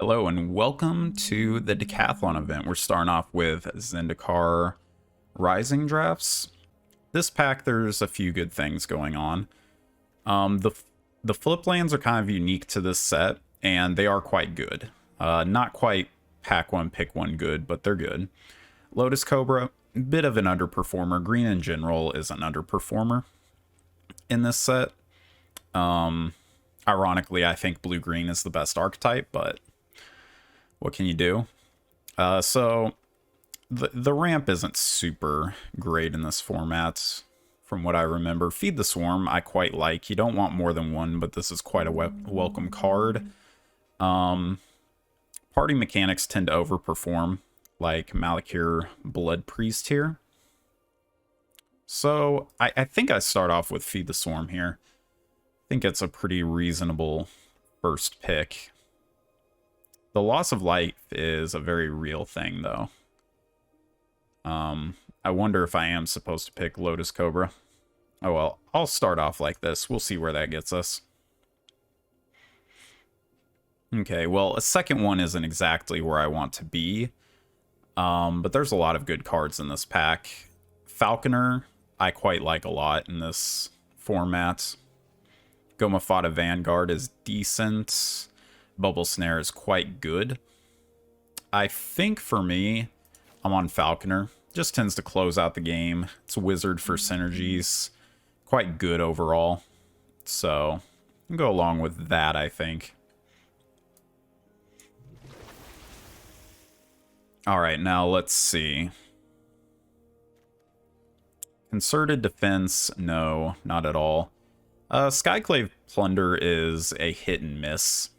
Hello and welcome to the Decathlon event. We're starting off with Zendikar Rising drafts. This pack, there's a few good things going on. The flip lands are kind of unique to this set, and they are quite good. Not quite pack one, pick one good, but they're good. Lotus Cobra, bit of an underperformer. Green in general is an underperformer in this set. Ironically, I think blue-green is the best archetype, but what can you do? So the ramp isn't super great in this format, from what I remember. Feed the Swarm I quite like. You don't want more than one, but this is quite a welcome card. Party mechanics tend to overperform, like Malakir Blood Priest here. So I think I start off with Feed the Swarm here. I think it's a pretty reasonable first pick. The loss of life is a very real thing, though. I wonder if I am supposed to pick Lotus Cobra. Oh well, I'll start off like this. We'll see where that gets us. Okay, well, a second one isn't exactly where I want to be. But there's a lot of good cards in this pack. Falconer, I quite like a lot in this format. Gomafata Vanguard is decent. Bubble Snare is quite good. I think for me, I'm on Falconer. Just tends to close out the game. It's a wizard for synergies. Quite good overall. So, I'll go along with that, I think. Alright, now let's see. Concerted Defense, no, not at all. Skyclave Plunder is a hit and miss.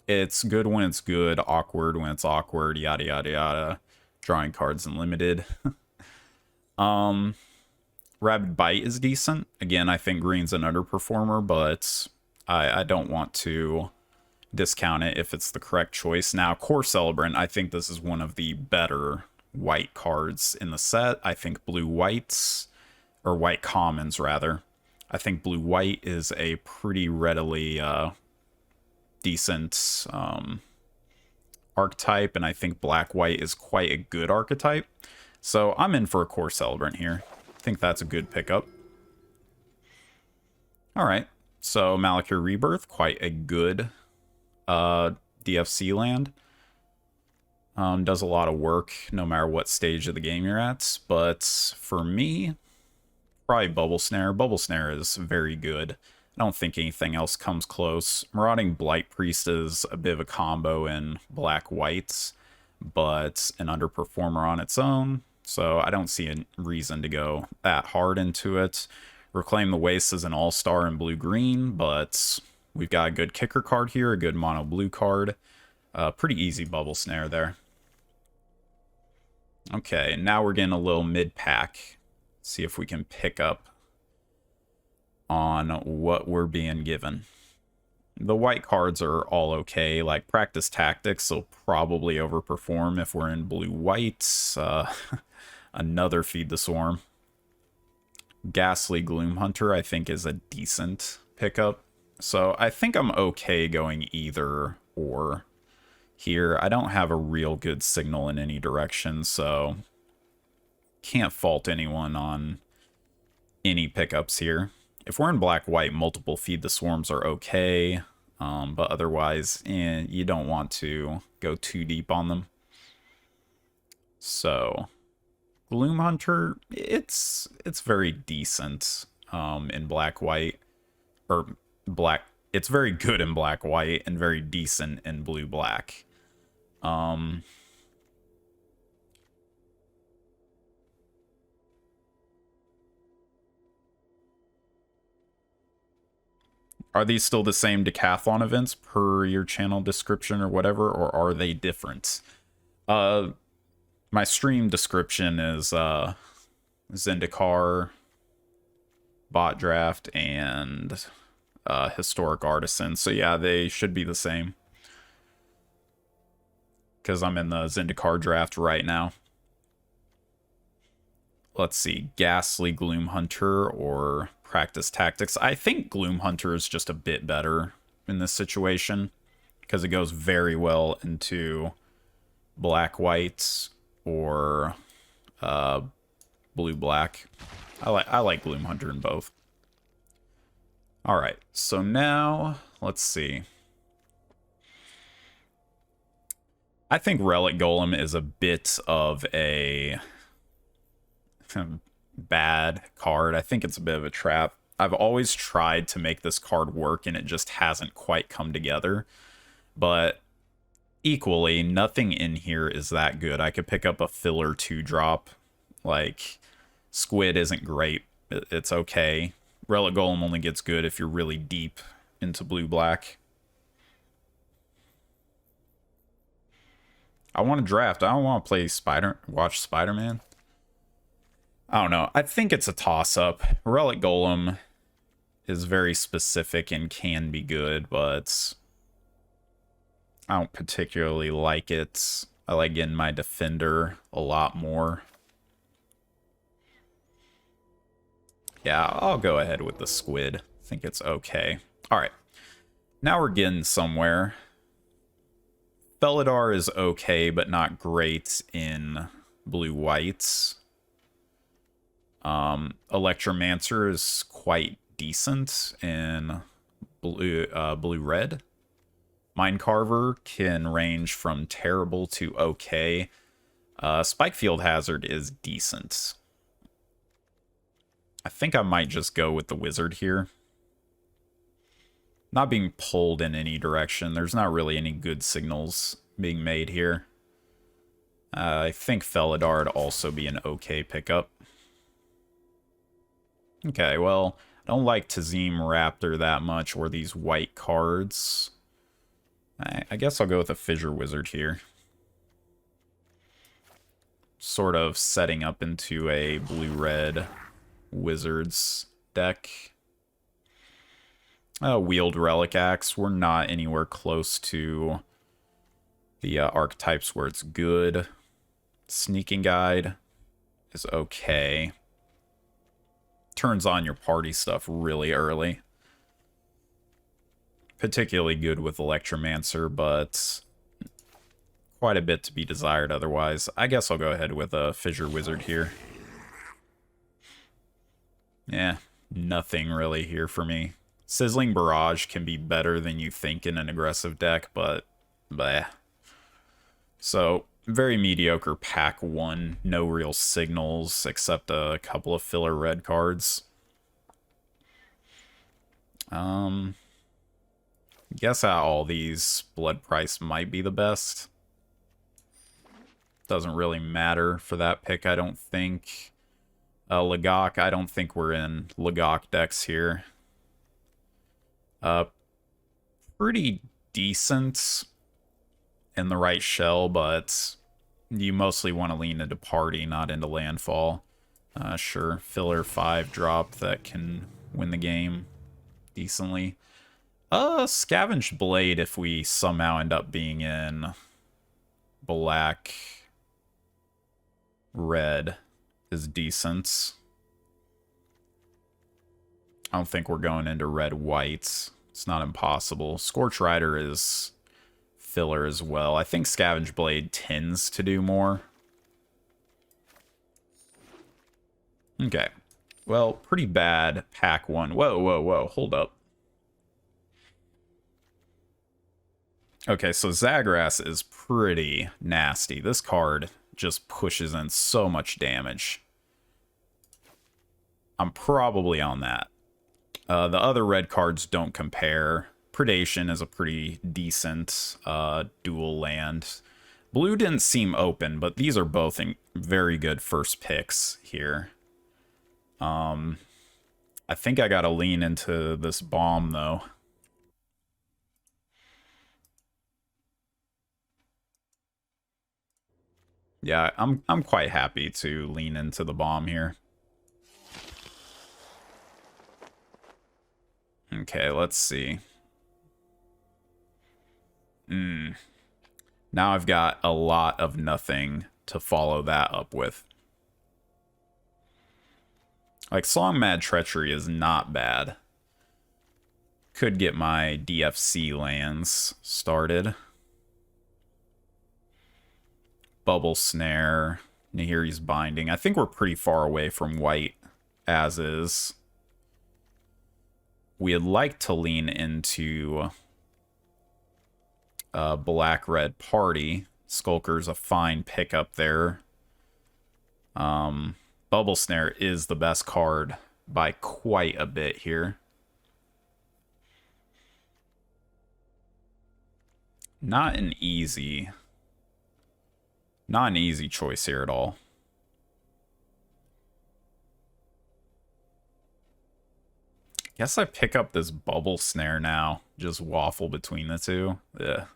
It's good when it's good, awkward when it's awkward, yada yada yada. Drawing cards unlimited. Rabid Bite is decent. Again, I think green's an underperformer, but I don't want to discount it if it's the correct choice. Now, Core Celebrant, I think this is one of the better white cards in the set. I think blue-whites, or white commons rather. I think blue-white is a pretty readily decent archetype, and I think black-white is quite a good archetype. So I'm in for a Core Celebrant here. I think that's a good pickup. Alright, so Malakir Rebirth, quite a good DFC land. Does a lot of work no matter what stage of the game you're at, but for me, probably Bubble Snare. Bubble Snare is very good. I don't think anything else comes close. Marauding Blight Priest is a bit of a combo in black-whites, but an underperformer on its own, so I don't see a reason to go that hard into it. Reclaim the Waste is an all-star in blue-green, but we've got a good kicker card here, a good mono-blue card. Pretty easy Bubble Snare there. Okay, now we're getting a little mid-pack. See if we can pick up on what we're being given. The white cards are all okay, like Practice Tactics will probably overperform if we're in blue-whites. Another Feed the Swarm. Ghastly Gloom Hunter, I think, is a decent pickup. So I think I'm okay going either or here. I don't have a real good signal in any direction, so can't fault anyone on any pickups here. If we're in black-white, multiple Feed the Swarms are okay, but otherwise, you don't want to go too deep on them. So, Gloom Hunter, it's very decent in black-white, or black. It's very good in black-white and very decent in blue-black. Are these still the same Decathlon events per your channel description or whatever, or are they different? My stream description is Zendikar, Bot Draft, and Historic Artisan. So yeah, they should be the same. Because I'm in the Zendikar draft right now. Let's see, Ghastly Gloom Hunter or Practice Tactics. I think Gloom Hunter is just a bit better in this situation. because it goes very well into black white or blue black. I like Gloom Hunter in both. All right, so now let's see. I think Relic Golem is a bit of a bad card. I think it's a bit of a trap. I've always tried to make this card work and it just hasn't quite come together. But equally, nothing in here is that good. I could pick up a filler 2-drop. Like, Squid isn't great. It's okay. Relic Golem only gets good if you're really deep into blue-black. I want to draft. I don't want to play watch Spider-Man. I don't know. I think it's a toss-up. Relic Golem is very specific and can be good, but I don't particularly like it. I like getting my Defender a lot more. Yeah, I'll go ahead with the Squid. I think it's okay. All right. Now we're getting somewhere. Felidar is okay, but not great in blue-whites. Electromancer is quite decent in blue-red. Minecarver can range from terrible to okay. Spikefield Hazard is decent. I think I might just go with the Wizard here. Not being pulled in any direction. There's not really any good signals being made here. I think Felidar would also be an okay pickup. Okay, well, I don't like Tazim Raptor that much, or these white cards. I guess I'll go with a Fissure Wizard here. Sort of setting up into a blue-red Wizards deck. Wield Relic Axe. We're not anywhere close to the archetypes where it's good. Sneaking Guide is okay. Turns on your party stuff really early. Particularly good with Electromancer, but quite a bit to be desired otherwise. I guess I'll go ahead with a Fissure Wizard here. Yeah, nothing really here for me. Sizzling Barrage can be better than you think in an aggressive deck, but bleh. So, very mediocre pack 1. No real signals except a couple of filler red cards. Guess out all these, Blood Price might be the best. Doesn't really matter for that pick, I don't think. Lagok, I don't think we're in Lagok decks here. Pretty decent in the right shell, but you mostly want to lean into party, not into landfall. Sure, filler 5-drop that can win the game decently. Scavenge Blade if we somehow end up being in black red is decent. I don't think we're going into red white. It's not impossible. Scorch Rider is filler as well. I think Scavenge Blade tends to do more. Okay. Well, pretty bad pack 1. Whoa, whoa, whoa. Hold up. Okay, so Zagras is pretty nasty. This card just pushes in so much damage. I'm probably on that. The other red cards don't compare. Predation is a pretty decent dual land. Blue didn't seem open, but these are both very good first picks here. I think I gotta lean into this bomb, though. Yeah, I'm quite happy to lean into the bomb here. Okay, let's see. Now I've got a lot of nothing to follow that up with. Like, Song Mad Treachery is not bad. Could get my DFC lands started. Bubble Snare, Nahiri's Binding. I think we're pretty far away from white as is. We'd like to lean into black-red Party. Skulker's a fine pickup there. Bubble Snare is the best card by quite a bit here. Not an easy choice here at all. Guess I pick up this Bubble Snare now. Just waffle between the two. Yeah.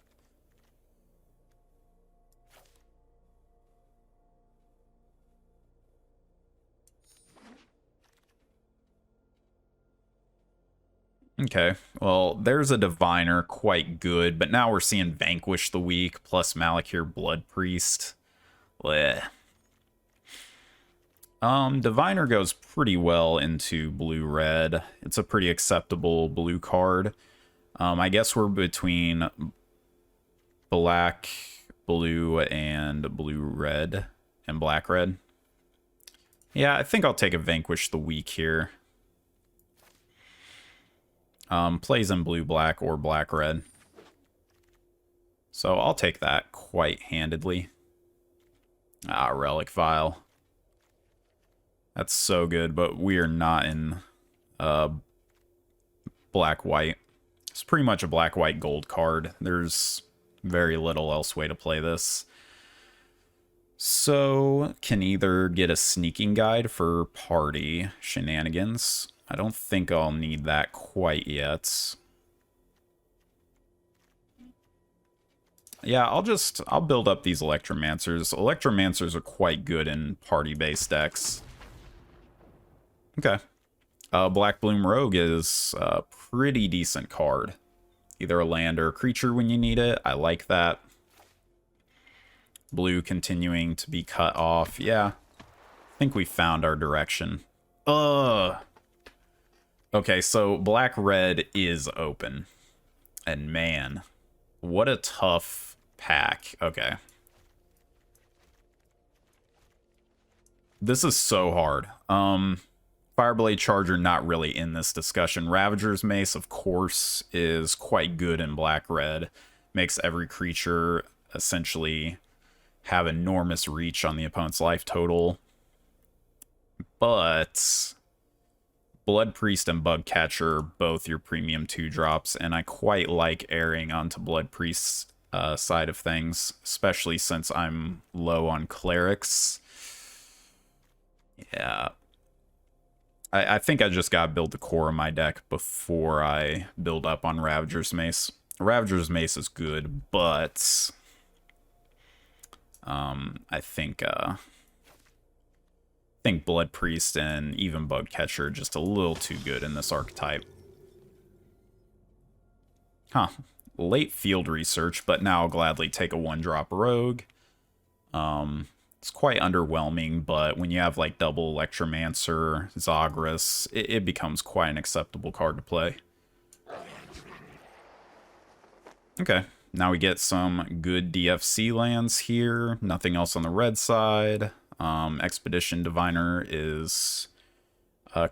Okay, well, there's a Diviner, quite good, but now we're seeing Vanquish the Weak, plus Malakir Blood Priest. Blech. Diviner goes pretty well into blue-red. It's a pretty acceptable blue card. I guess we're between black, blue, and blue-red, and black-red. Yeah, I think I'll take a Vanquish the Weak here. Plays in blue-black or black-red. So I'll take that quite handedly. Ah, Relic Vial. That's so good, but we are not in black-white. It's pretty much a black-white gold card. There's very little else way to play this. So, can either get a sneaking guide for party shenanigans. I don't think I'll need that quite yet. Yeah, I'll build up these Electromancers. Electromancers are quite good in party-based decks. Okay. Black Bloom Rogue is a pretty decent card. Either a land or a creature when you need it. I like that. Blue continuing to be cut off. Yeah. I think we found our direction. Okay, so black-red is open. And man, what a tough pack. Okay. This is so hard. Fireblade Charger not really in this discussion. Ravager's Mace, of course, is quite good in black-red. Makes every creature essentially have enormous reach on the opponent's life total. But Blood Priest and Bug Catcher, both your premium 2-drops, and I quite like erring onto Blood Priest's side of things, especially since I'm low on Clerics. Yeah. I think I just gotta build the core of my deck before I build up on Ravager's Mace. Ravager's Mace is good, but I think Blood Priest and even Bug Catcher are just a little too good in this archetype. Huh. Late field research, but now I'll gladly take a 1-drop Rogue. It's quite underwhelming, but when you have like double Electromancer, Zagras, it becomes quite an acceptable card to play. Okay, now we get some good DFC lands here. Nothing else on the red side. Expedition Diviner is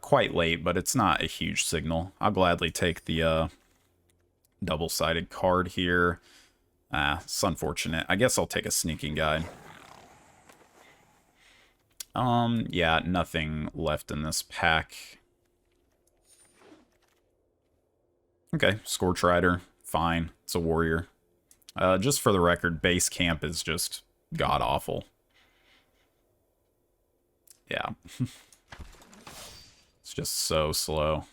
quite late, but it's not a huge signal. I'll gladly take the double-sided card here. It's unfortunate. I guess I'll take a Sneaking Guide. Yeah, nothing left in this pack. Okay, Scorch Rider, fine. It's a warrior. Just for the record, base camp is just god-awful. Yeah. It's just so slow.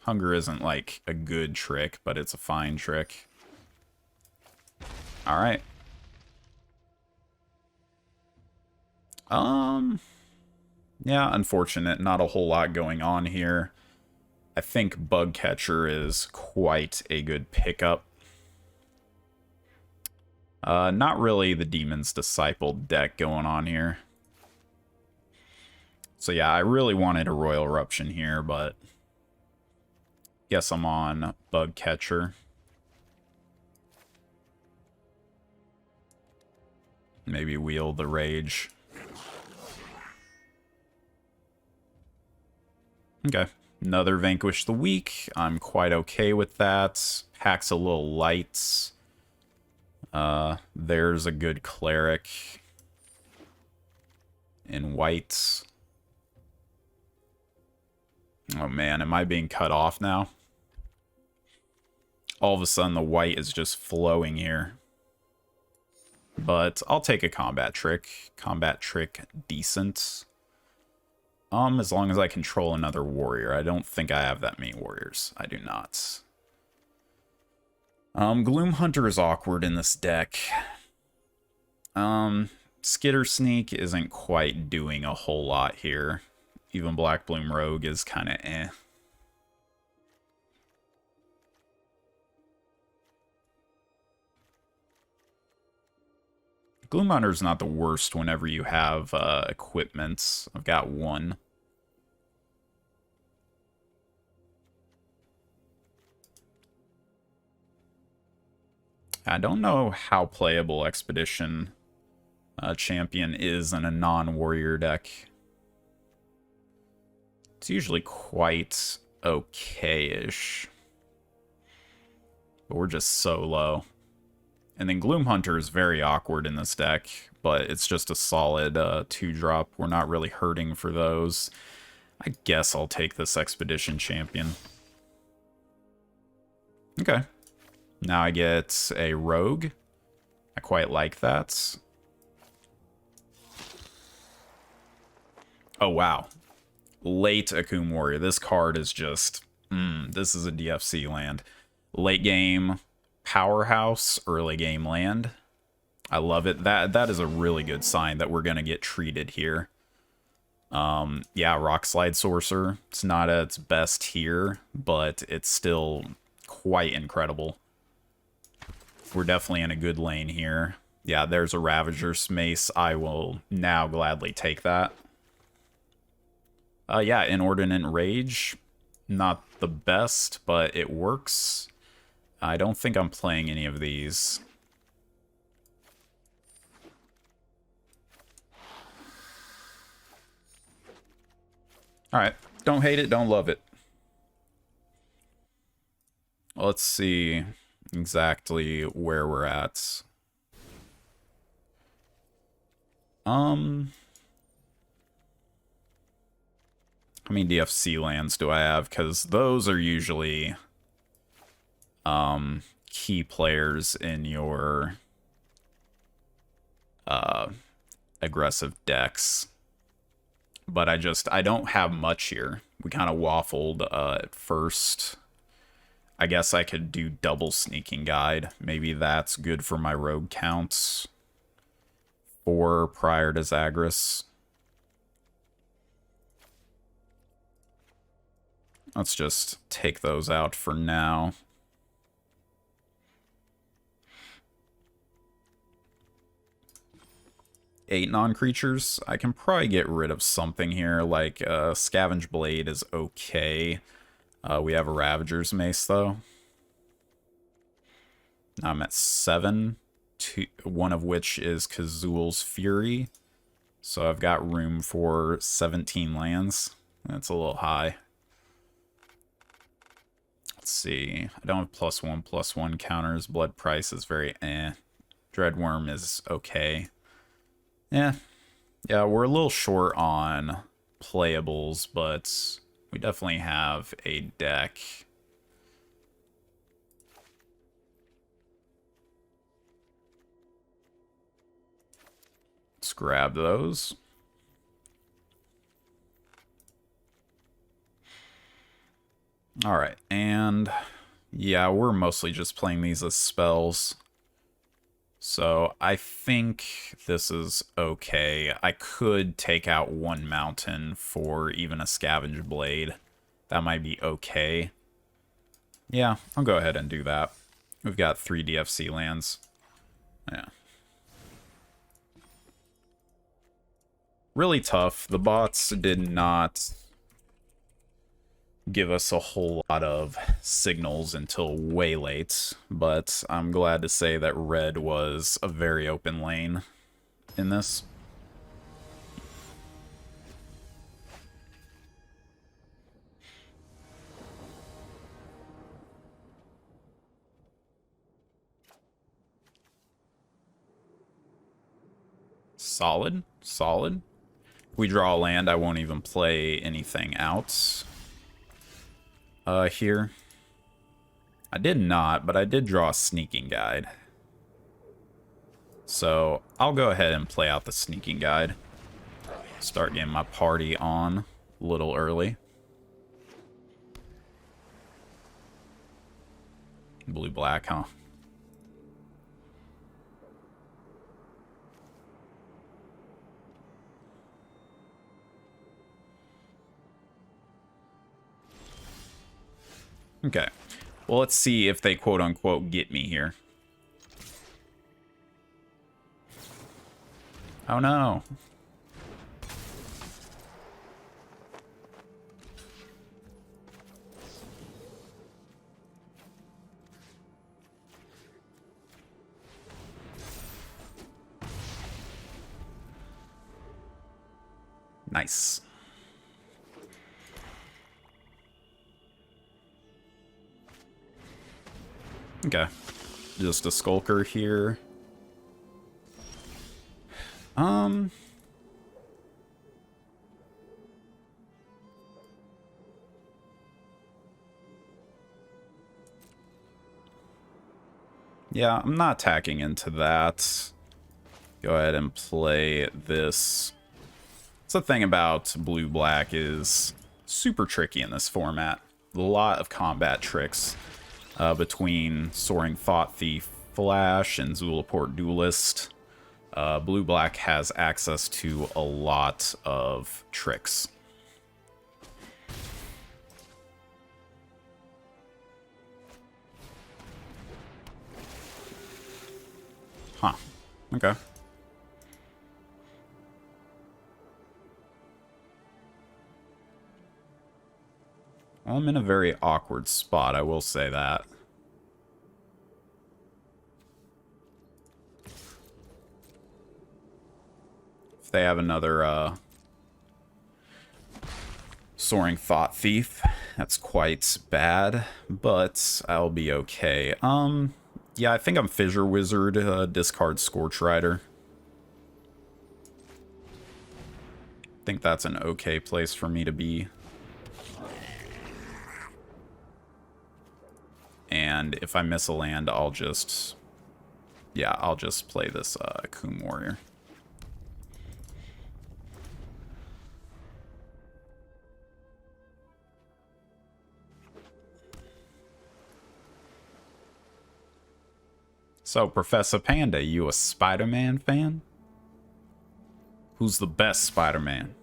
Hunger isn't like a good trick, but it's a fine trick. Alright. Yeah, unfortunate. Not a whole lot going on here. I think Bug Catcher is quite a good pickup. Not really the Demon's Disciple deck going on here. So yeah, I really wanted a Royal Eruption here, but Guess I'm on Bug Catcher. Maybe Wheel the Rage. Okay. Another Vanquish the Weak. I'm quite okay with that. Pack's a little light. There's a good Cleric in white. Oh man, am I being cut off now? All of a sudden the white is just flowing here. But I'll take a combat trick. Combat trick decent. As long as I control another warrior. I don't think I have that many warriors. I do not. Gloom Hunter is awkward in this deck. Skitter Sneak isn't quite doing a whole lot here. Even Black Bloom Rogue is kind of eh. Gloom Hunter's not the worst whenever you have equipment. I've got one. I don't know how playable Expedition Champion is in a non-warrior deck. It's usually quite okay-ish. But we're just so low. And then Gloom Hunter is very awkward in this deck, but it's just a solid 2-drop. We're not really hurting for those. I guess I'll take this Expedition Champion. Okay. Now I get a Rogue. I quite like that. Oh, wow. Late Akoum Warrior. This card is just... this is a DFC land. Late game powerhouse, early game land. I love it. That is a really good sign that we're going to get treated here. Yeah, Rock Slide Sorcerer. It's not at its best here, but it's still quite incredible. We're definitely in a good lane here. Yeah, there's a Ravager's Mace. I will now gladly take that. Yeah, Inordinate Rage. Not the best, but it works. I don't think I'm playing any of these. Alright, don't hate it, don't love it. Let's see exactly where we're at. How many DFC lands do I have? Because those are usually key players in your aggressive decks. But I don't have much here. We kind of waffled at first. I guess I could do double Sneaking Guide. Maybe that's good for my rogue counts. 4 prior to Zagreus. Let's just take those out for now. Eight non-creatures. I can probably get rid of something here, like Scavenge Blade is okay. We have a Ravager's Mace, though. I'm at 7, one of which is Kazul's Fury. So I've got room for 17 lands. That's a little high. Let's see. I don't have +1/+1 counters. Blood Price is very eh. Dreadworm is okay. Yeah, we're a little short on playables, but we definitely have a deck. Let's grab those. Alright, and yeah, we're mostly just playing these as spells. So I think this is okay. I could take out one mountain for even a Scavenge Blade. That might be okay. Yeah, I'll go ahead and do that. We've got 3 DFC lands. Yeah. Really tough. The bots did not give us a whole lot of signals until way late, but I'm glad to say that red was a very open lane in this. Solid, solid. If we draw a land, I won't even play anything out. Here. I did not, but I did draw a sneaking guide. So I'll go ahead and play out the sneaking guide. Start getting my party on a little early. Blue-black, huh? Okay. Well, let's see if they quote-unquote get me here. Oh, no. Nice. Okay. Just a Skulker here. Yeah, I'm not attacking into that. Go ahead and play this. It's the thing about blue-black is super tricky in this format. A lot of combat tricks between Soaring Thought Thief, Flash, and Zulaport Duelist. Blue-black has access to a lot of tricks. Huh. Okay. Well, I'm in a very awkward spot, I will say that. If they have another Soaring Thought Thief, that's quite bad, but I'll be okay. Yeah, I think I'm Fissure Wizard, discard Scorch Rider. I think that's an okay place for me to be. And if I miss a land, I'll just... Yeah, I'll just play this Coom Warrior. So, Professor Panda, you a Spider-Man fan? Who's the best Spider-Man?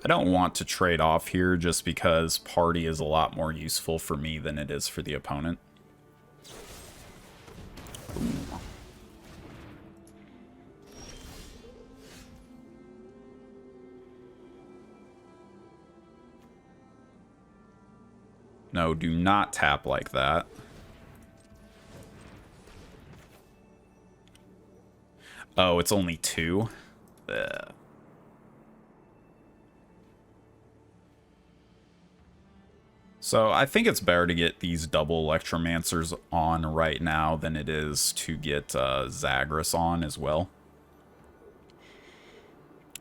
I don't want to trade off here just because party is a lot more useful for me than it is for the opponent. Ooh. No, do not tap like that. Oh, it's only 2? Ugh. So I think it's better to get these double Electromancers on right now than it is to get Zagras on as well.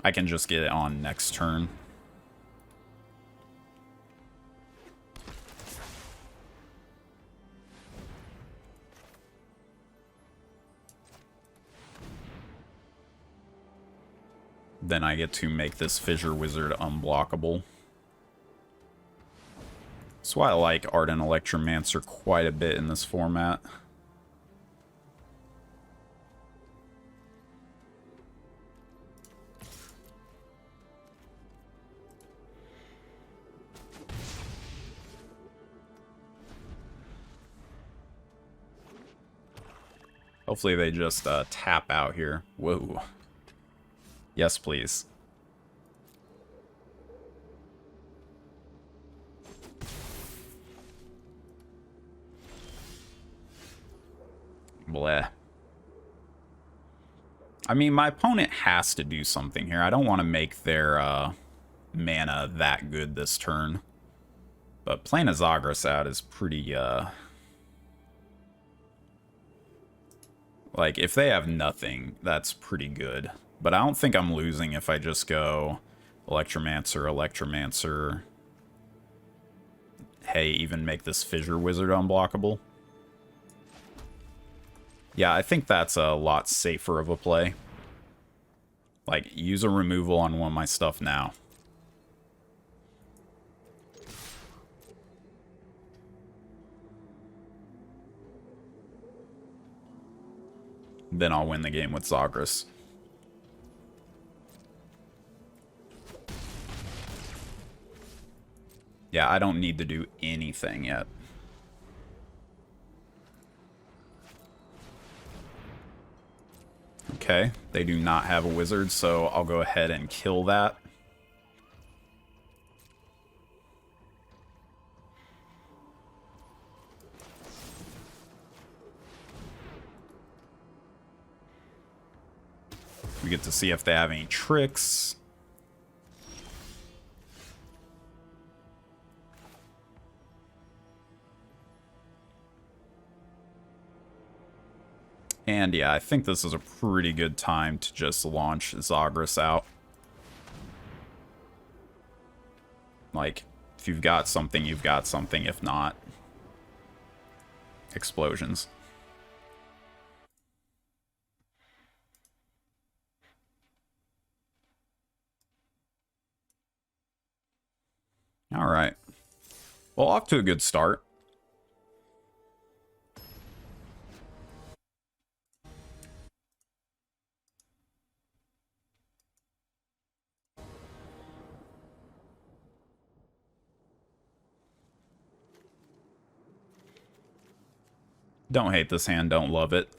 I can just get it on next turn. Then I get to make this Fissure Wizard unblockable. That's why I like Ardent Electromancer quite a bit in this format. Hopefully they just tap out here. Whoa. Yes, please. Bleh. I mean, my opponent has to do something here. I don't want to make their mana that good this turn. But playing a Zagras out is pretty, like, if they have nothing, that's pretty good. But I don't think I'm losing if I just go Electromancer, Electromancer. Hey, even make this Fissure Wizard unblockable. Yeah, I think that's a lot safer of a play. Like, use a removal on one of my stuff now. Then I'll win the game with Zagras. Yeah, I don't need to do anything yet. Okay, they do not have a wizard, so I'll go ahead and kill that. We get to see if they have any tricks. And yeah, I think this is a pretty good time to just launch Zagras out. Like, if you've got something, you've got something. If not, explosions. All right. Well, off to a good start. Don't hate this hand, don't love it.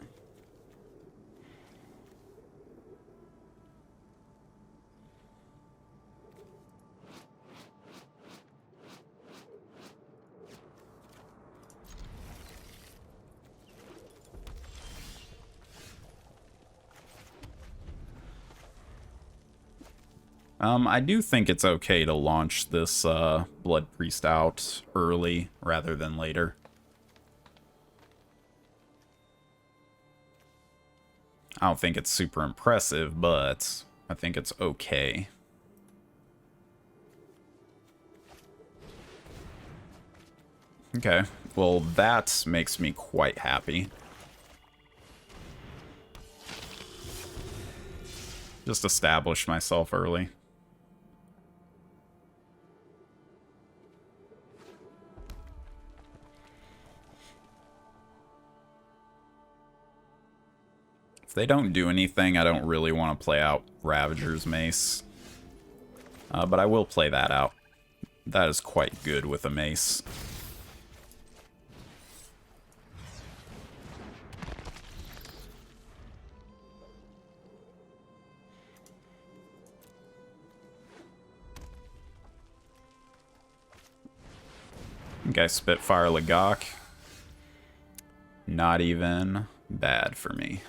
I do think it's okay to launch this Blood Priest out early rather than later. I don't think it's super impressive, but I think it's okay. Okay, well that makes me quite happy. Just establish myself early. If they don't do anything, I don't really want to play out Ravager's Mace. But I will play that out. That is quite good with a Mace. Okay, Spitfire Lagok. Not even bad for me.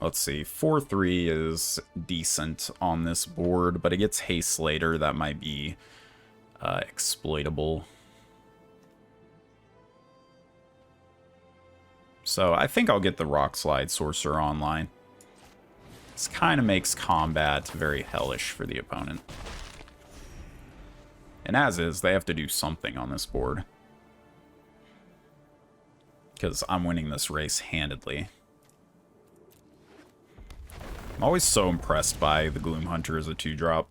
Let's see, 4-3 is decent on this board, but it gets haste later. That might be exploitable. So I think I'll get the Rock Slide Sorcerer online. This kind of makes combat very hellish for the opponent. And as is, they have to do something on this board. Because I'm winning this race handedly. I'm always so impressed by the Gloom Hunter as a 2-drop.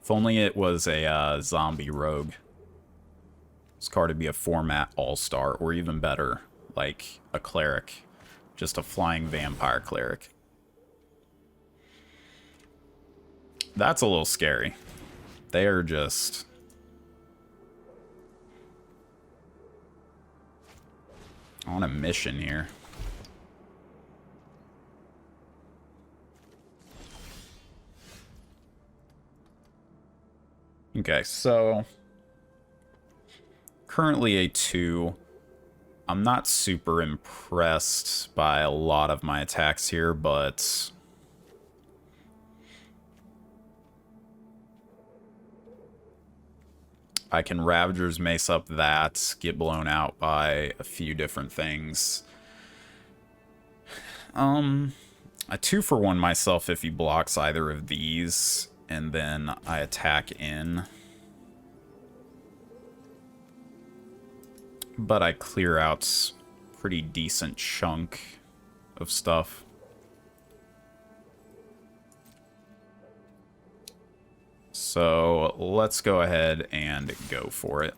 If only it was a zombie rogue. This card would be a format all-star, or even better, like a cleric. Just a flying vampire cleric. That's a little scary. They are just... On a mission here. Okay, so currently a 2. I'm not super impressed by a lot of my attacks here, but I can Ravager's Mace up that, get blown out by a few different things. A 2-for-1 myself if he blocks either of these, and then I attack in. But I clear out pretty decent chunk of stuff. So let's go ahead and go for it.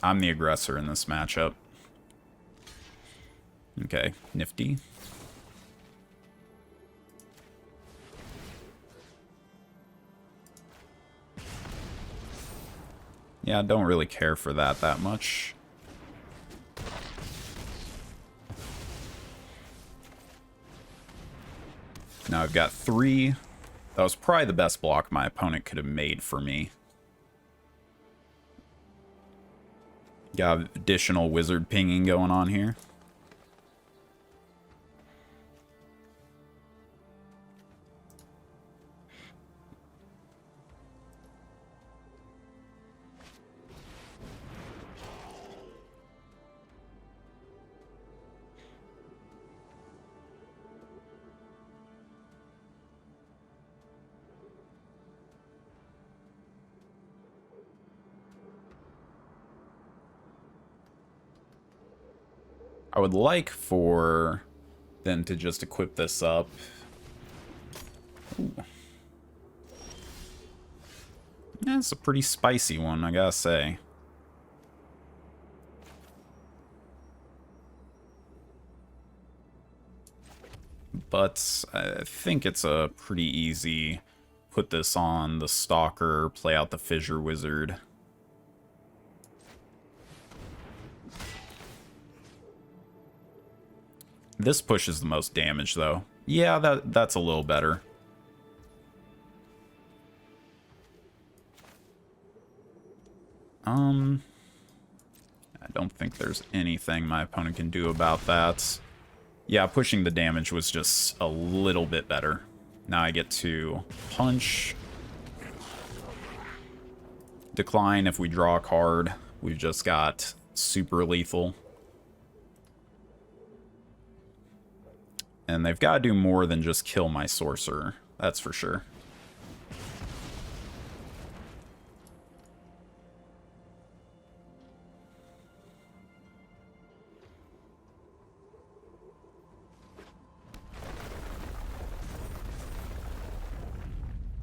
I'm the aggressor in this matchup. Okay, nifty. Yeah, I don't really care for that much. Now I've got 3. That was probably the best block my opponent could have made for me. Got additional wizard pinging going on here. I would like for them to just equip this up. Ooh. Yeah, it's a pretty spicy one, I gotta say. But I think it's a pretty easy put this on the Stalker, play out the Fissure Wizard. This pushes the most damage, though. Yeah, that's a little better. I don't think there's anything my opponent can do about that. Yeah, pushing the damage was just a little bit better. Now I get to punch. Decline if we draw a card. We've just got super lethal. And they've got to do more than just kill my sorcerer. That's for sure.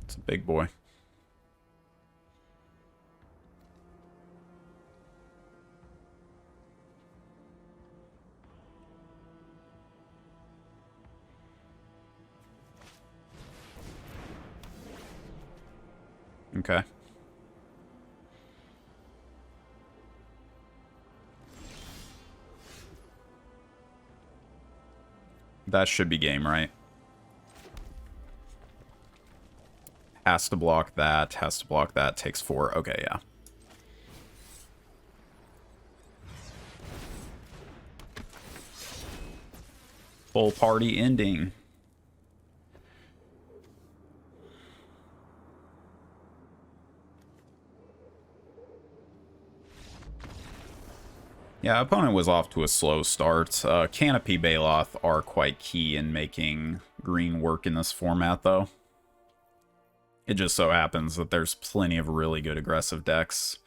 It's a big boy. Okay. That should be game, right? Has to block that, has to block that, takes 4. Okay, yeah. Full party ending. Yeah, opponent was off to a slow start. Canopy Baloth are quite key in making green work in this format, though. It just so happens that there's plenty of really good aggressive decks,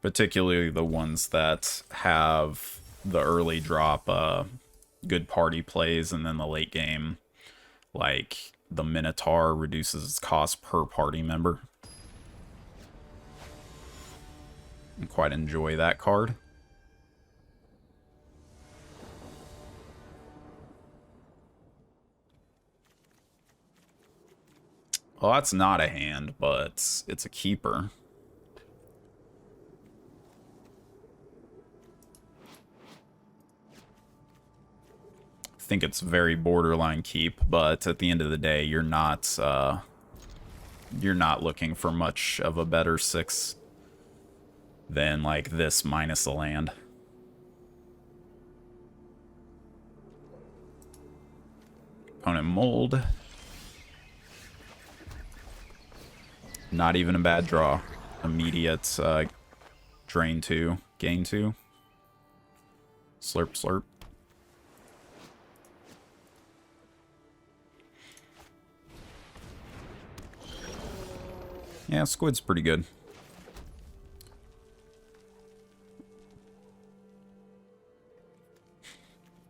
particularly the ones that have the early drop good party plays, and then the late game, like the Minotaur reduces its cost per party member. I quite enjoy that card. Well, that's not a hand, but it's a keeper. think it's very borderline keep, but at the end of the day, you're not looking for much of a better 6 than like this minus the land. Opponent mold. Not even a bad draw. Immediate drain 2, gain 2. Slurp, slurp. Yeah, squid's pretty good.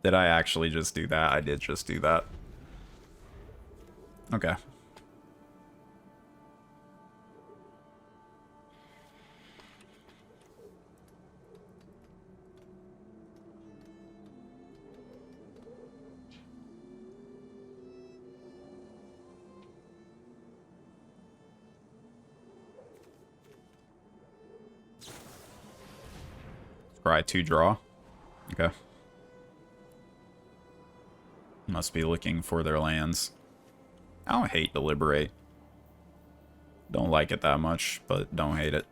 Did I actually just do that? I did just do that. Okay. Scry 2 draw. Okay. Must be looking for their lands. I don't hate Deliberate. Don't like it that much, but don't hate it.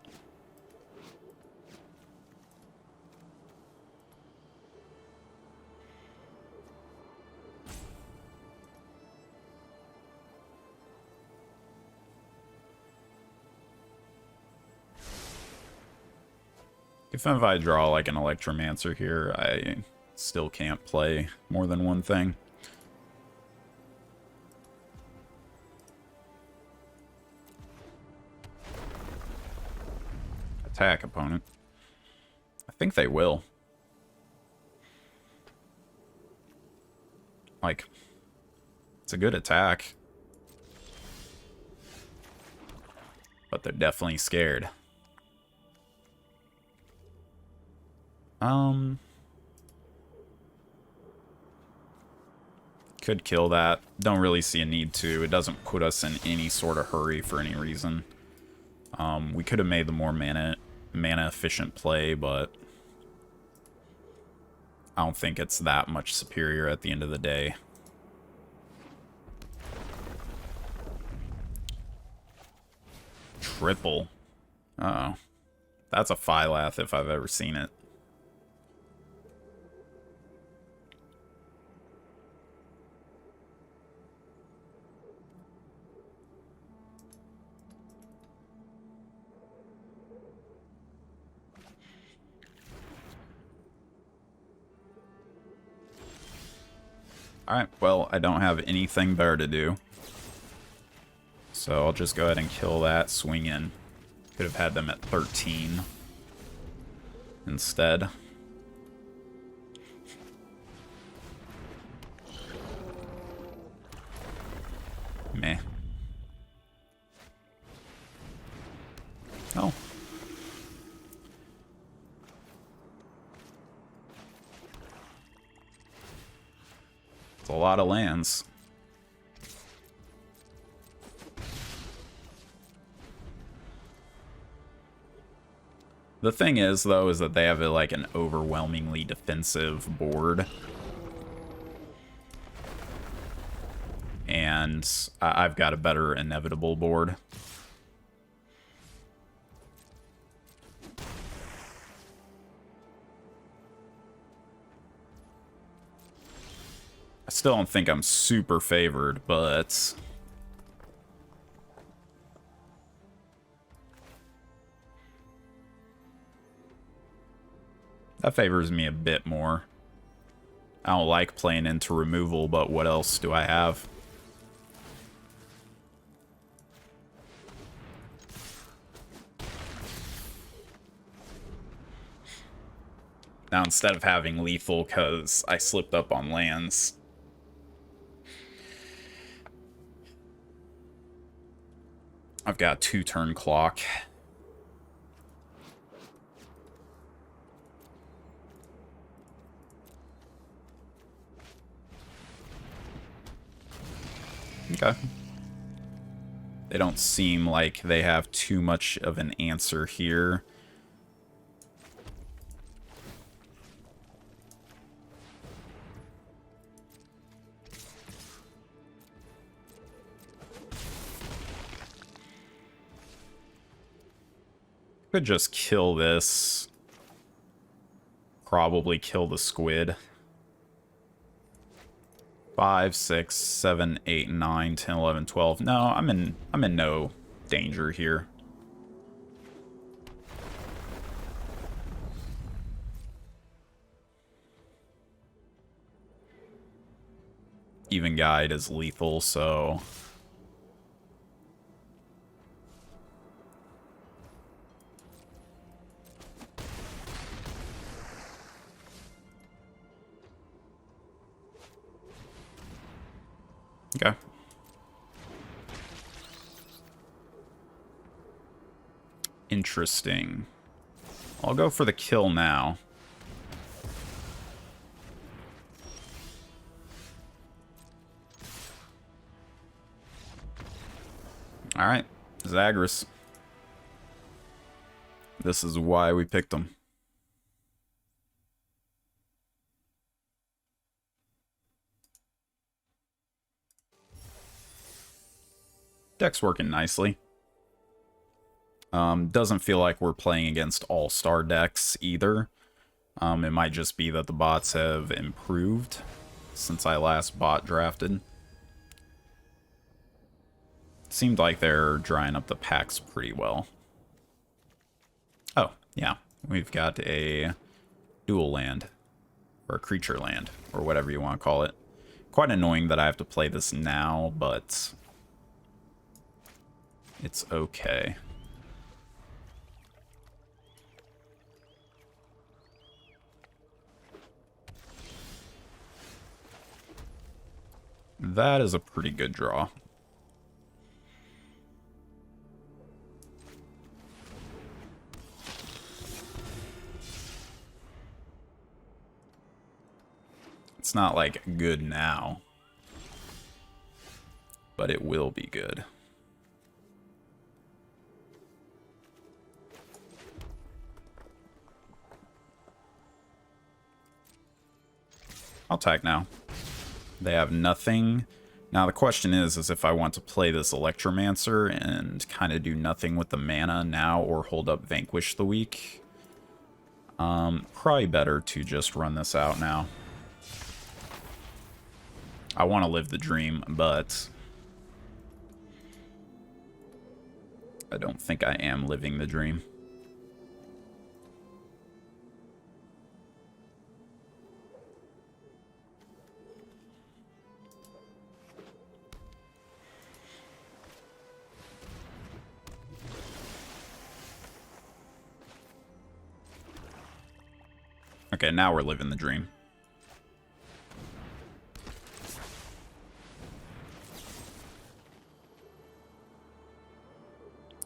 If I draw like an Electromancer here, I still can't play more than one thing. Attack, opponent. I think they will. Like, it's a good attack. But they're definitely scared. Could kill that. Don't really see a need to. It doesn't put us in any sort of hurry for any reason. We could have made the more mana efficient play, but I don't think it's that much superior at the end of the day. Triple. Uh-oh. That's a Phylath if I've ever seen it. Alright, well, I don't have anything better to do. So I'll just go ahead and kill that, swing in. Could have had them at 13 instead. Meh. Oh. It's a lot of lands. The thing is, though, is that they have like an overwhelmingly defensive board. And I've got a better inevitable board. I still don't think I'm super favored, but that favors me a bit more. I don't like playing into removal, but what else do I have? Now, instead of having lethal because I slipped up on lands, I've got 2-turn clock. Okay. They don't seem like they have too much of an answer here. Could just kill this. Probably kill the squid. 5, 6, 7, 8, 9, 10, 11, 12. No, I'm in no danger here. Even guide is lethal, so okay. Interesting. I'll go for the kill now. Alright, Zagreus. This is why we picked him. Deck's working nicely. Doesn't feel like we're playing against all-star decks either. It might just be that the bots have improved since I last bot drafted. Seemed like they're drying up the packs pretty well. Oh, yeah. We've got a dual land. Or a creature land. Or whatever you want to call it. Quite annoying that I have to play this now, but it's okay. That is a pretty good draw. It's not like good now, but it will be good. I'll attack now. They have nothing. Now the question is if I want to play this Electromancer and kind of do nothing with the mana now or hold up Vanquish the Weak. Probably better to just run this out now. I want to live the dream, but I don't think I am living the dream. Okay, now we're living the dream.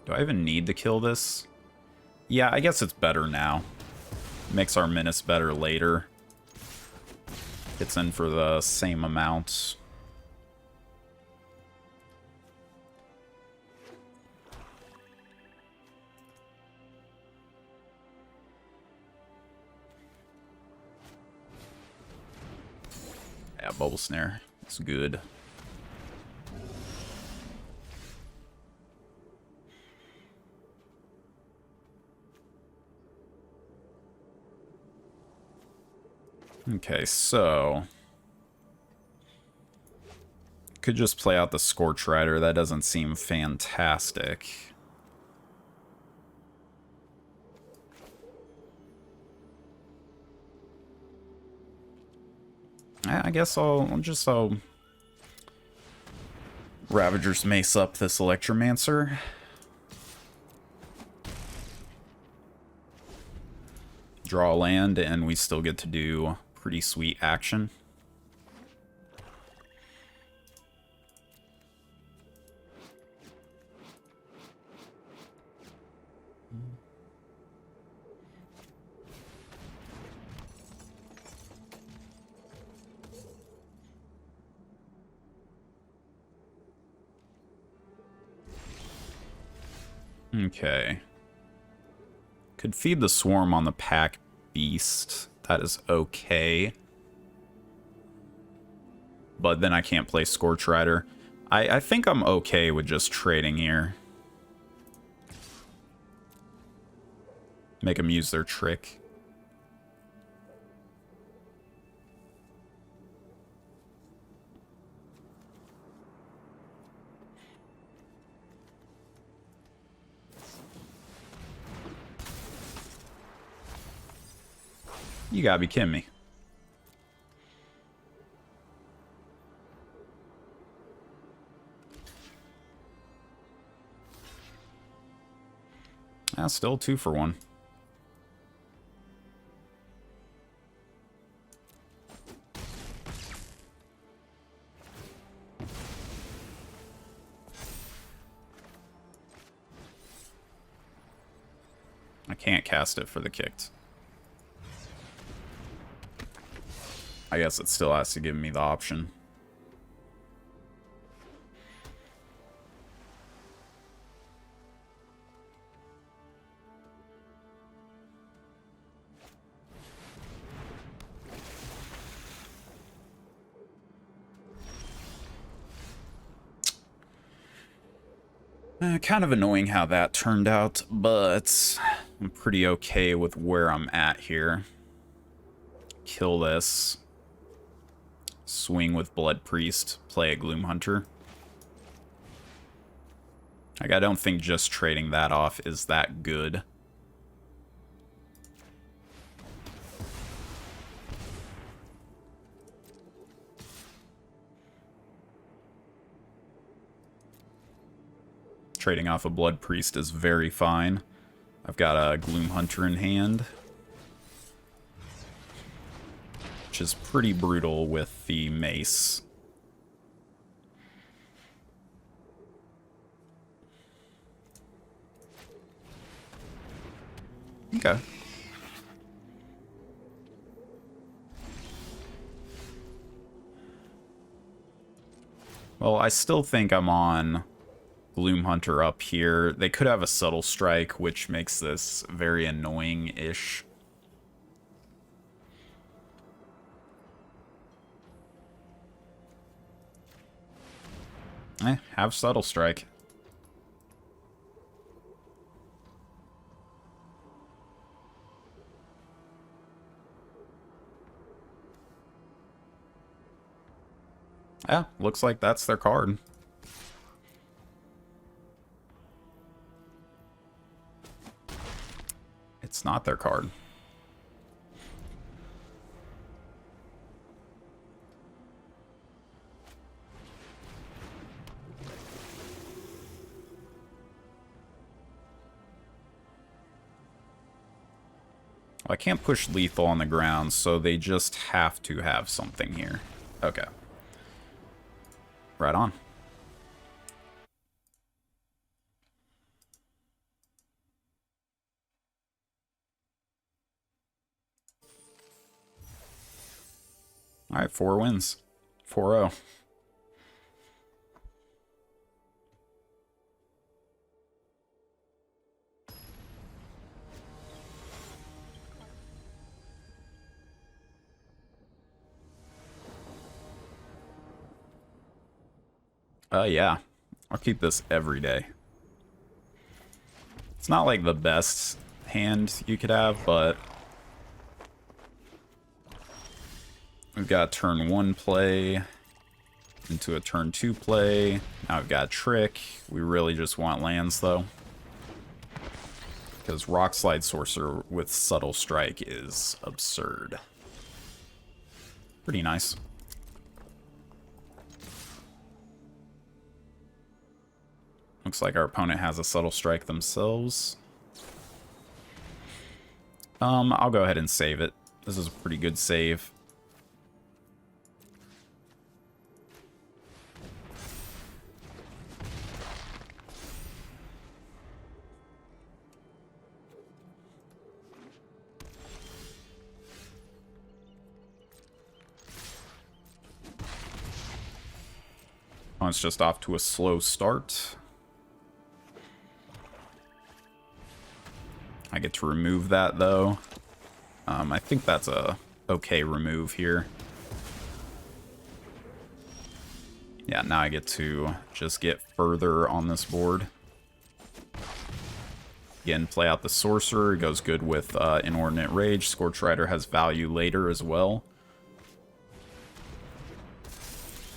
Do I even need to kill this? Yeah, I guess it's better now. Makes our menace better later. Gets in for the same amount. Yeah, Bubble Snare. It's good. Okay, so could just play out the Scorch Rider. That doesn't seem fantastic. I guess I'll Ravager's Mace up this Electromancer. Draw a land, and we still get to do pretty sweet action. Okay. Could feed the Swarm on the Pack Beast. That is okay. But then I can't play Scorch Rider. I think I'm okay with just trading here. Make them use their trick. You gotta be kidding me. That's still 2 for 1. I can't cast it for the kicked. I guess it still has to give me the option. Kind of annoying how that turned out, but I'm pretty okay with where I'm at here. Kill this. Swing with Blood Priest. Play a Gloom Hunter. Like, I don't think just trading that off is that good. Trading off a Blood Priest is very fine. I've got a Gloom Hunter in hand, which is pretty brutal with the mace. Okay. Well, I still think I'm on Gloom Hunter up here. They could have a Subtle Strike, which makes this very annoying-ish. Have Subtle Strike. Yeah, looks like that's their card. It's not their card. Well, I can't push lethal on the ground, so they just have to have something here. Okay. Right on. Alright, 4 wins. 4-0. Yeah. I'll keep this every day. It's not like the best hand you could have, but we've got turn 1 play into a turn 2 play. Now I've got Trick. We really just want lands, though, because Rock Slide Sorcerer with Subtle Strike is absurd. Pretty nice. Looks like our opponent has a Subtle Strike themselves. I'll go ahead and save it. This is a pretty good save. Oh, it's just off to a slow start. I get to remove that, though. I think that's a okay remove here. Yeah, now I get to just get further on this board. Again, play out the Sorcerer. Goes good with Inordinate Rage. Scorch Rider has value later as well.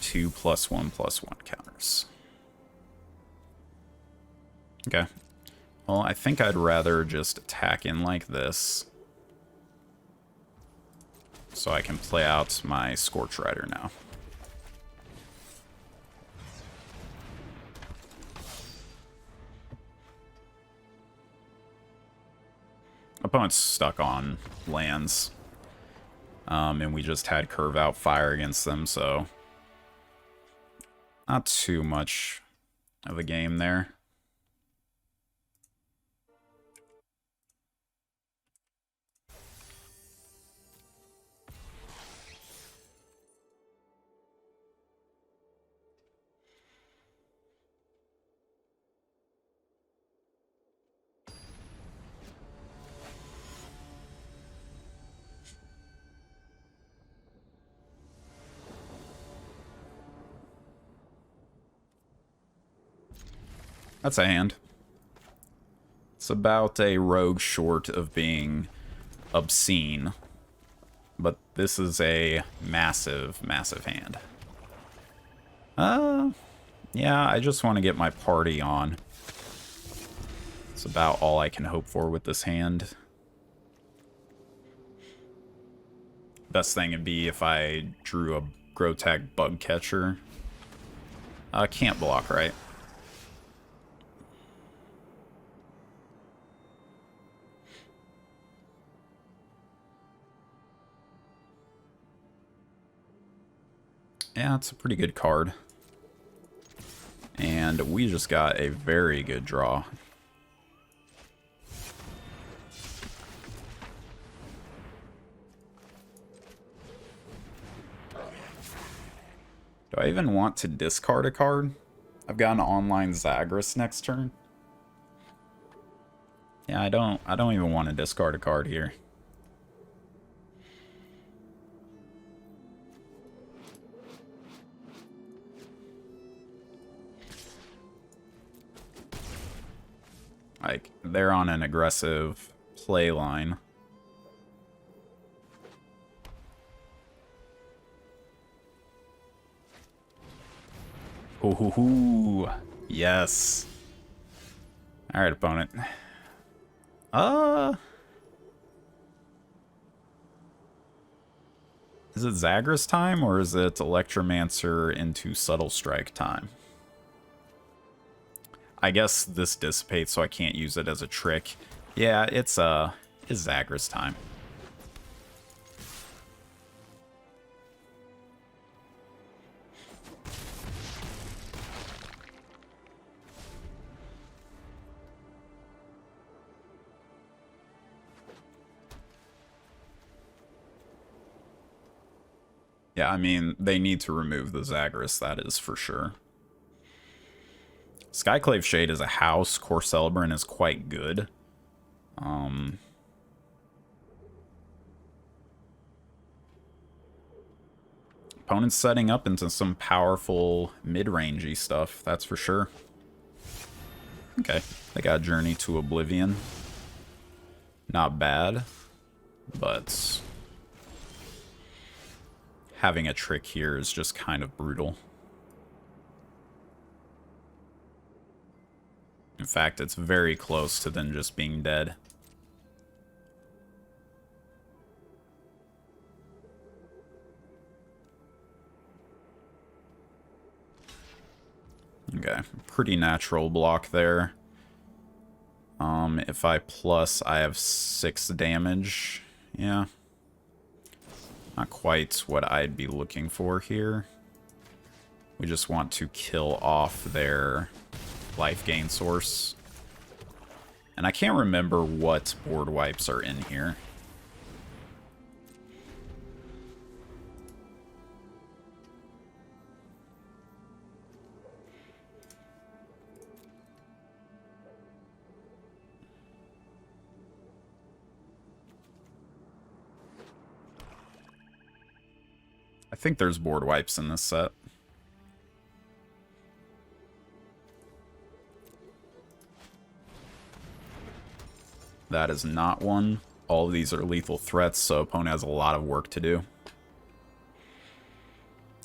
2 +1/+1 counters. Okay. Well, I think I'd rather just attack in like this. So I can play out my Scorch Rider now. Opponent's stuck on lands. And we just had Curve Out Fire against them, so not too much of a game there. That's a hand. It's about a rogue short of being obscene. But this is a massive, massive hand. Yeah, I just want to get my party on. It's about all I can hope for with this hand. Best thing would be if I drew a Grotag Bug Catcher. Can't block, right? Yeah, it's a pretty good card. And we just got a very good draw. Do I even want to discard a card? I've got an online Zagras next turn. Yeah, I don't even want to discard a card here. Like, they're on an aggressive play line. Ooh, yes. Alright, opponent. Is it Zagras time, or is it Electromancer into Subtle Strike time? I guess this dissipates, so I can't use it as a trick. Yeah, it's Zagras time. Yeah, I mean, they need to remove the Zagras, that is for sure. Skyclave Shade is a house. Core Celebrant is quite good. Opponent's setting up into some powerful mid-rangey stuff, that's for sure. Okay, they got Journey to Oblivion. Not bad, but having a trick here is just kind of brutal. In fact, it's very close to them just being dead. Okay, pretty natural block there. If I plus, I have 6 damage. Yeah. Not quite what I'd be looking for here. We just want to kill off their life gain source. And I can't remember what board wipes are in here. I think there's board wipes in this set. That is not one. All of these are lethal threats, so opponent has a lot of work to do.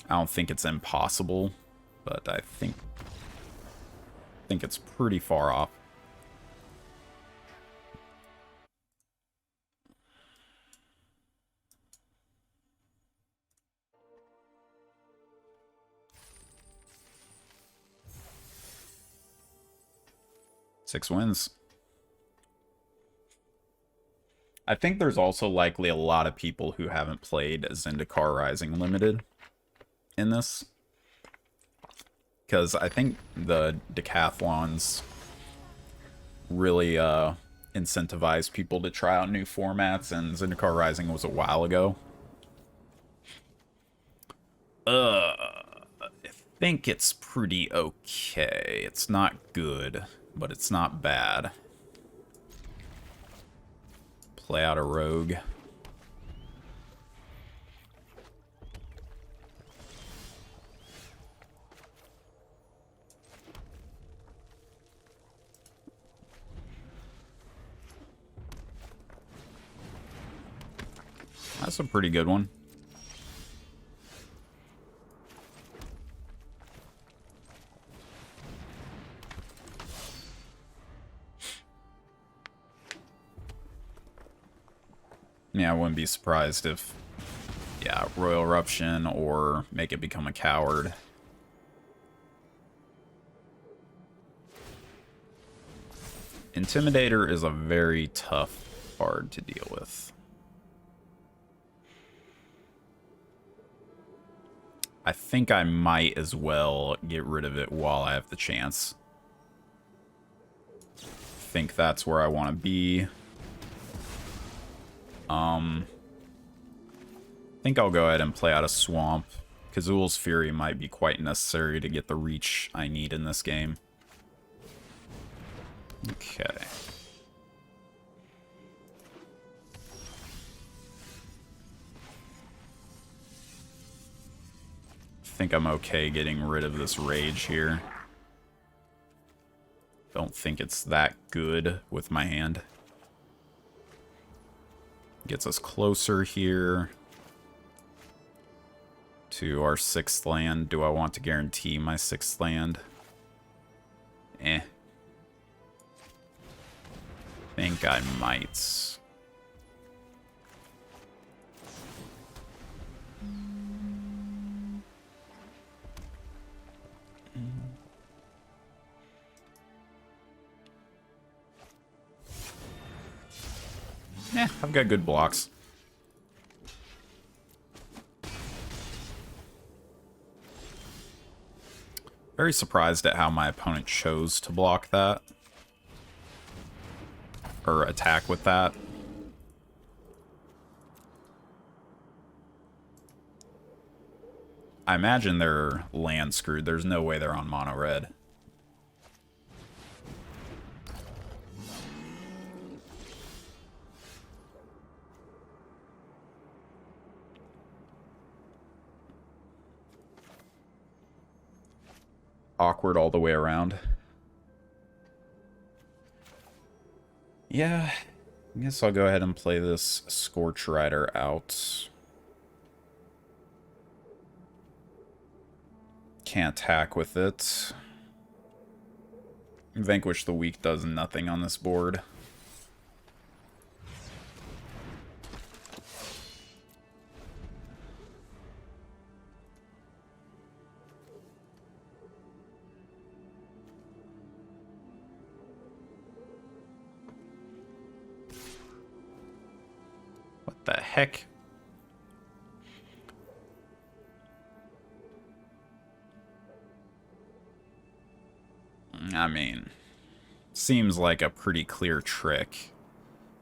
I don't think it's impossible, but I think it's pretty far off. Six wins. I think there's also likely a lot of people who haven't played Zendikar Rising Limited in this. Because I think the decathlons really incentivize people to try out new formats, and Zendikar Rising was a while ago. I think it's pretty okay. It's not good, but it's not bad. Play out a rogue. That's a pretty good one. Yeah, I wouldn't be surprised if, yeah, Royal Eruption or make it become a coward. Intimidator is a very tough card to deal with. I think I might as well get rid of it while I have the chance. I think that's where I want to be. I think I'll go ahead and play out a Swamp. Kazul's Fury might be quite necessary to get the reach I need in this game. Okay. I think I'm okay getting rid of this Rage here. Don't think it's that good with my hand. Gets us closer here to our 6th land. Do I want to guarantee my 6th land? Eh. Think I might. Yeah, I've got good blocks. Very surprised at how my opponent chose to block that. Or attack with that. I imagine they're land screwed. There's no way they're on mono red. Awkward all the way around. Yeah, I guess I'll go ahead and play this Scorch Rider out. Can't attack with it. Vanquish the Weak does nothing on this board. What the heck? I mean, seems like a pretty clear trick.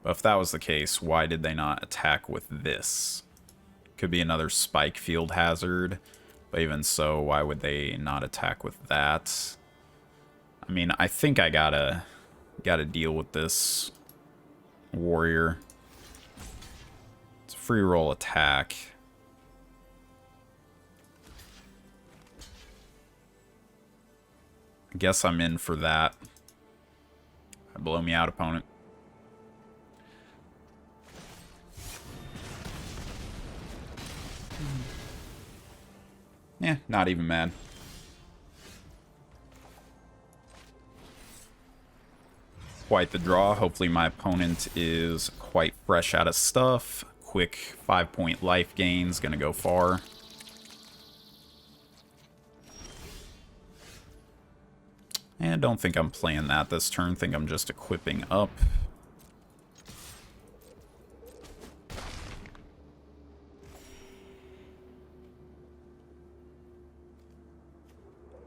But if that was the case, why did they not attack with this? Could be another spike field hazard. But even so, why would they not attack with that? I mean, I think I gotta deal with this warrior. It's a free roll attack. I guess I'm in for that. Blow me out, opponent. Not even mad. Quite the draw. Hopefully my opponent is quite fresh out of stuff. Quick 5-point life gain's gonna go far. And don't think I'm playing that this turn. Think I'm just equipping up.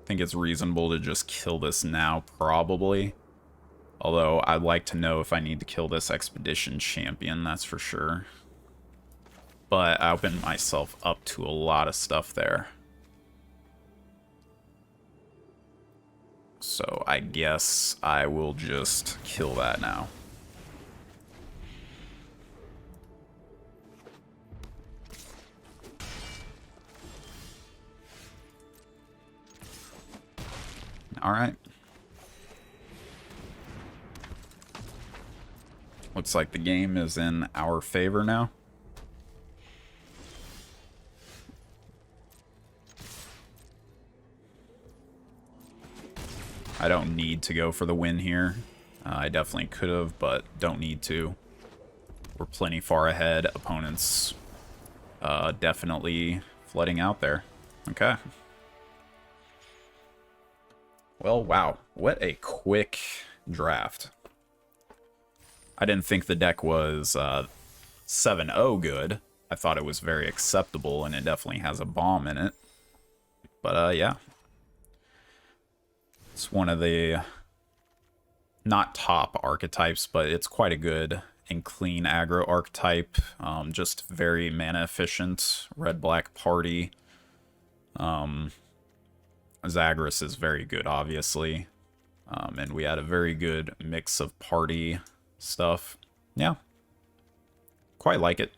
Think it's reasonable to just kill this now, probably. Although I'd like to know if I need to kill this Expedition Champion, that's for sure. But I opened myself up to a lot of stuff there. So I guess I will just kill that now. Alright. Looks like the game is in our favor now. I don't need to go for the win here. I definitely could have, but don't need to. We're plenty far ahead. Opponents definitely flooding out there. Okay. Well, wow. What a quick draft. I didn't think the deck was 7-0 good. I thought it was very acceptable, and it definitely has a bomb in it. But, yeah. It's one of the not top archetypes, but it's quite a good and clean aggro archetype. Just very mana efficient. Red-black party. Zagreus is very good, obviously. And we had a very good mix of party stuff. Yeah. Quite like it.